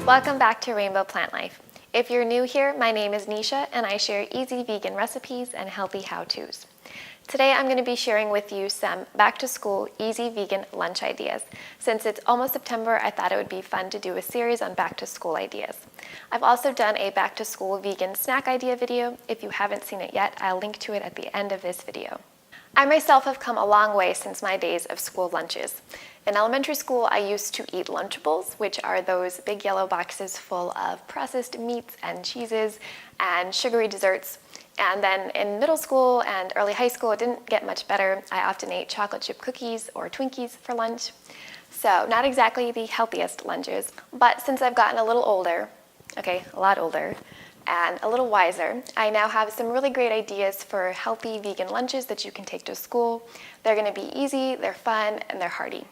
Welcome back to Rainbow Plant Life. If you're new here, my name is Nisha and I share easy vegan recipes and healthy how-tos. Today I'm going to be sharing with you some back-to-school easy vegan lunch ideas. Since it's almost September, I thought it would be fun to do a series on back-to-school ideas. I've also done a back-to-school vegan snack idea video. If you haven't seen it yet, I'll link to it at the end of this video. I myself have come a long way since my days of school lunches. In elementary school, I used to eat Lunchables, which are those big yellow boxes full of processed meats and cheeses and sugary desserts. And then in middle school and early high school, it didn't get much better. I often ate chocolate chip cookies or Twinkies for lunch. So not exactly the healthiest lunches, but since I've gotten a little older, a lot older, and a little wiser, I now have some really great ideas for healthy vegan lunches that you can take to school. They're going to be easy, they're fun, and they're hearty.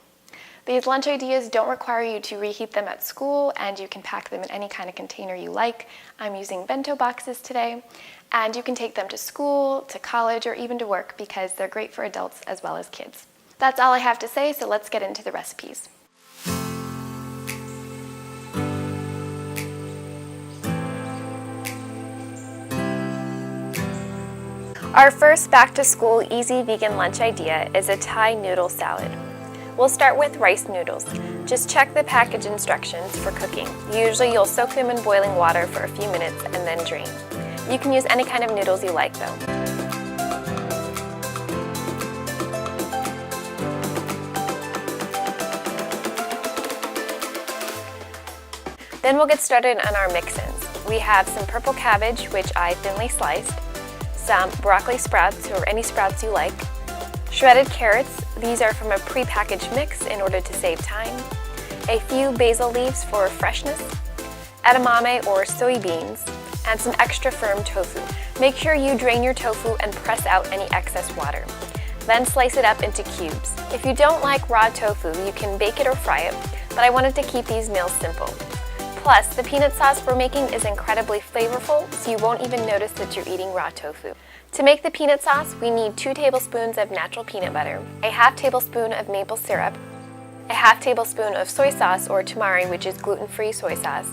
These lunch ideas don't require you to reheat them at school, and you can pack them in any kind of container you like. I'm using bento boxes today, and you can take them to school, to college, or even to work because they're great for adults as well as kids. That's all I have to say, so let's get into the recipes. Our first back-to-school easy vegan lunch idea is a Thai noodle salad. We'll start with rice noodles. Just check the package instructions for cooking. Usually you'll soak them in boiling water for a few minutes and then drain. You can use any kind of noodles you like though. Then we'll get started on our mix-ins. We have some purple cabbage, which I thinly sliced, some broccoli sprouts, or any sprouts you like, shredded carrots. These are from a pre-packaged mix in order to save time, a few basil leaves for freshness, edamame or soybeans, and some extra firm tofu. Make sure you drain your tofu and press out any excess water. Then slice it up into cubes. If you don't like raw tofu, you can bake it or fry it, but I wanted to keep these meals simple. Plus, the peanut sauce we're making is incredibly flavorful, so you won't even notice that you're eating raw tofu. To make the peanut sauce, we need 2 tablespoons of natural peanut butter, a half tablespoon of maple syrup, a half tablespoon of soy sauce or tamari, which is gluten-free soy sauce,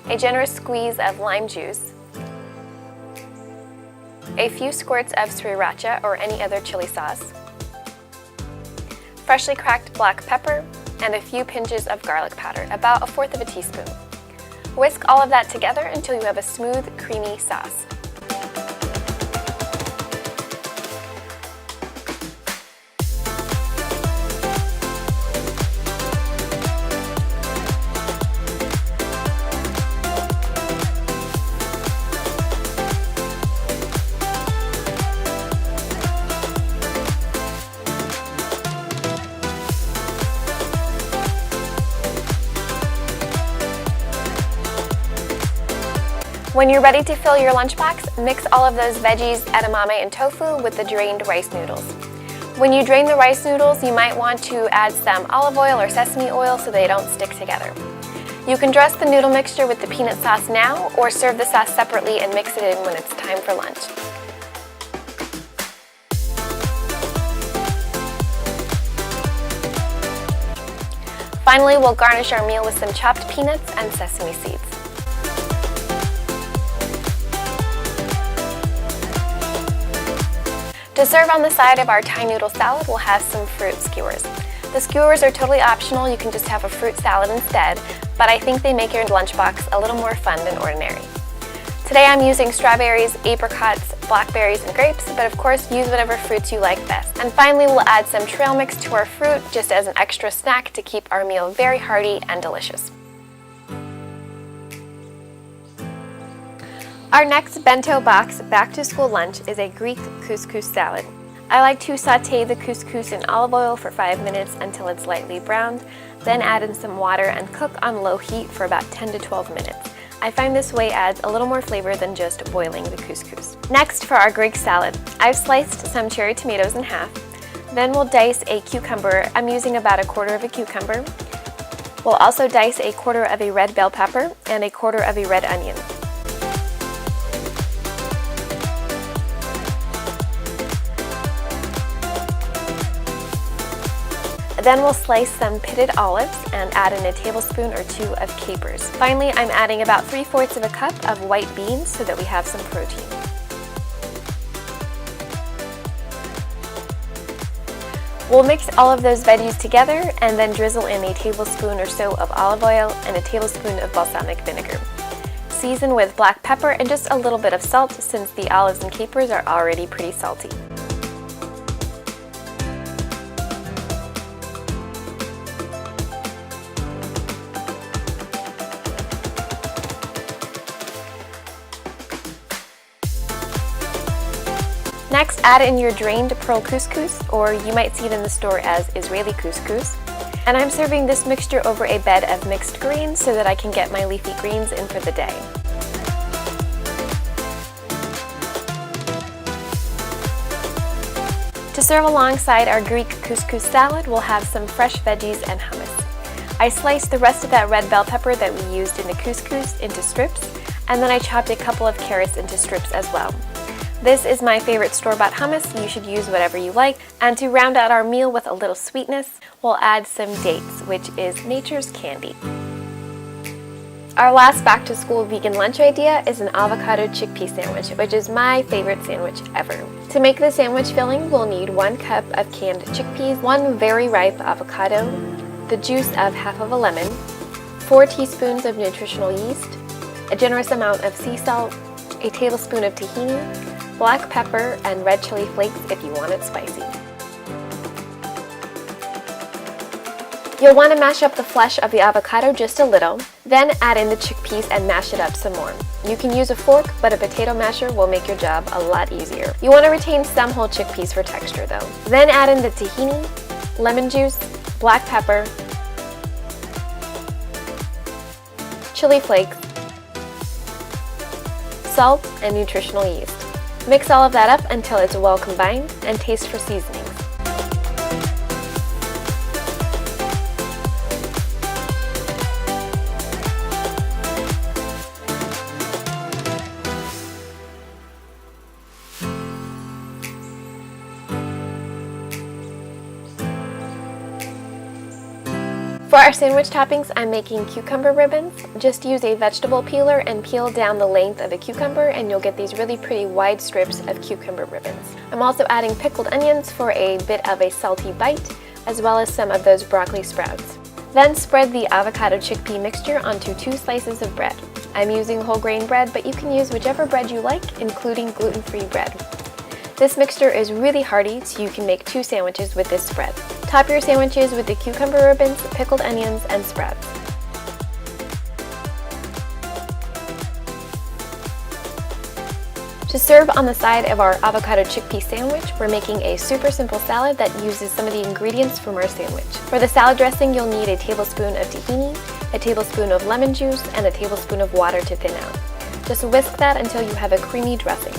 a generous squeeze of lime juice, a few squirts of sriracha or any other chili sauce, freshly cracked black pepper, and a few pinches of garlic powder, about 1/4 teaspoon. Whisk all of that together until you have a smooth, creamy sauce. When you're ready to fill your lunchbox, mix all of those veggies, edamame, and tofu with the drained rice noodles. When you drain the rice noodles, you might want to add some olive oil or sesame oil so they don't stick together. You can dress the noodle mixture with the peanut sauce now, or serve the sauce separately and mix it in when it's time for lunch. Finally, we'll garnish our meal with some chopped peanuts and sesame seeds. To serve on the side of our Thai noodle salad, we'll have some fruit skewers. The skewers are totally optional, you can just have a fruit salad instead, but I think they make your lunchbox a little more fun than ordinary. Today I'm using strawberries, apricots, blackberries, and grapes, but of course use whatever fruits you like best. And finally we'll add some trail mix to our fruit just as an extra snack to keep our meal very hearty and delicious. Our next bento box back-to-school lunch is a Greek couscous salad. I like to sauté the couscous in olive oil for 5 minutes until it's lightly browned, then add in some water and cook on low heat for about 10 to 12 minutes. I find this way adds a little more flavor than just boiling the couscous. Next, for our Greek salad, I've sliced some cherry tomatoes in half. Then we'll dice a cucumber. I'm using about 1/4 of a cucumber. We'll also dice 1/4 of a red bell pepper and 1/4 of a red onion. Then we'll slice some pitted olives and add in a tablespoon or 2 of capers. Finally, I'm adding about 3/4 of a cup of white beans so that we have some protein. We'll mix all of those veggies together and then drizzle in a tablespoon or so of olive oil and a tablespoon of balsamic vinegar. Season with black pepper and just a little bit of salt since the olives and capers are already pretty salty. Next, add in your drained pearl couscous, or you might see it in the store as Israeli couscous. And I'm serving this mixture over a bed of mixed greens so that I can get my leafy greens in for the day. To serve alongside our Greek couscous salad, we'll have some fresh veggies and hummus. I sliced the rest of that red bell pepper that we used in the couscous into strips, and then I chopped a couple of carrots into strips as well. This is my favorite store-bought hummus. You should use whatever you like. And to round out our meal with a little sweetness, we'll add some dates, which is nature's candy. Our last back-to-school vegan lunch idea is an avocado chickpea sandwich, which is my favorite sandwich ever. To make the sandwich filling, we'll need 1 cup of canned chickpeas, 1 very ripe avocado, the juice of half of a lemon, 4 teaspoons of nutritional yeast, a generous amount of sea salt, a tablespoon of tahini, black pepper, and red chili flakes if you want it spicy. You'll want to mash up the flesh of the avocado just a little, then add in the chickpeas and mash it up some more. You can use a fork, but a potato masher will make your job a lot easier. You want to retain some whole chickpeas for texture though. Then add in the tahini, lemon juice, black pepper, chili flakes, salt, and nutritional yeast. Mix all of that up until it's well combined and taste for seasonings. For our sandwich toppings, I'm making cucumber ribbons. Just use a vegetable peeler and peel down the length of a cucumber and you'll get these really pretty wide strips of cucumber ribbons. I'm also adding pickled onions for a bit of a salty bite, as well as some of those broccoli sprouts. Then spread the avocado chickpea mixture onto 2 slices of bread. I'm using whole grain bread, but you can use whichever bread you like, including gluten-free bread. This mixture is really hearty, so you can make 2 sandwiches with this spread. Top your sandwiches with the cucumber ribbons, pickled onions, and sprouts. To serve on the side of our avocado chickpea sandwich, we're making a super simple salad that uses some of the ingredients from our sandwich. For the salad dressing, you'll need a tablespoon of tahini, a tablespoon of lemon juice, and a tablespoon of water to thin out. Just whisk that until you have a creamy dressing.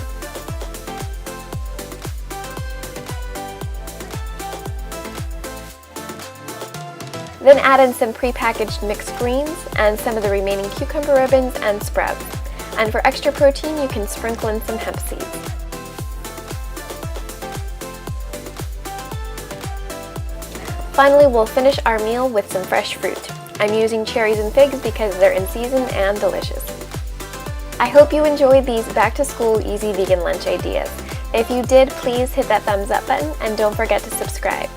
Then add in some pre-packaged mixed greens and some of the remaining cucumber ribbons and sprouts. And for extra protein, you can sprinkle in some hemp seeds. Finally, we'll finish our meal with some fresh fruit. I'm using cherries and figs because they're in season and delicious. I hope you enjoyed these back-to-school easy vegan lunch ideas. If you did, please hit that thumbs up button and don't forget to subscribe.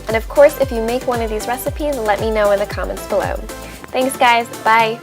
And of course, if you make one of these recipes, let me know in the comments below. Thanks guys, bye!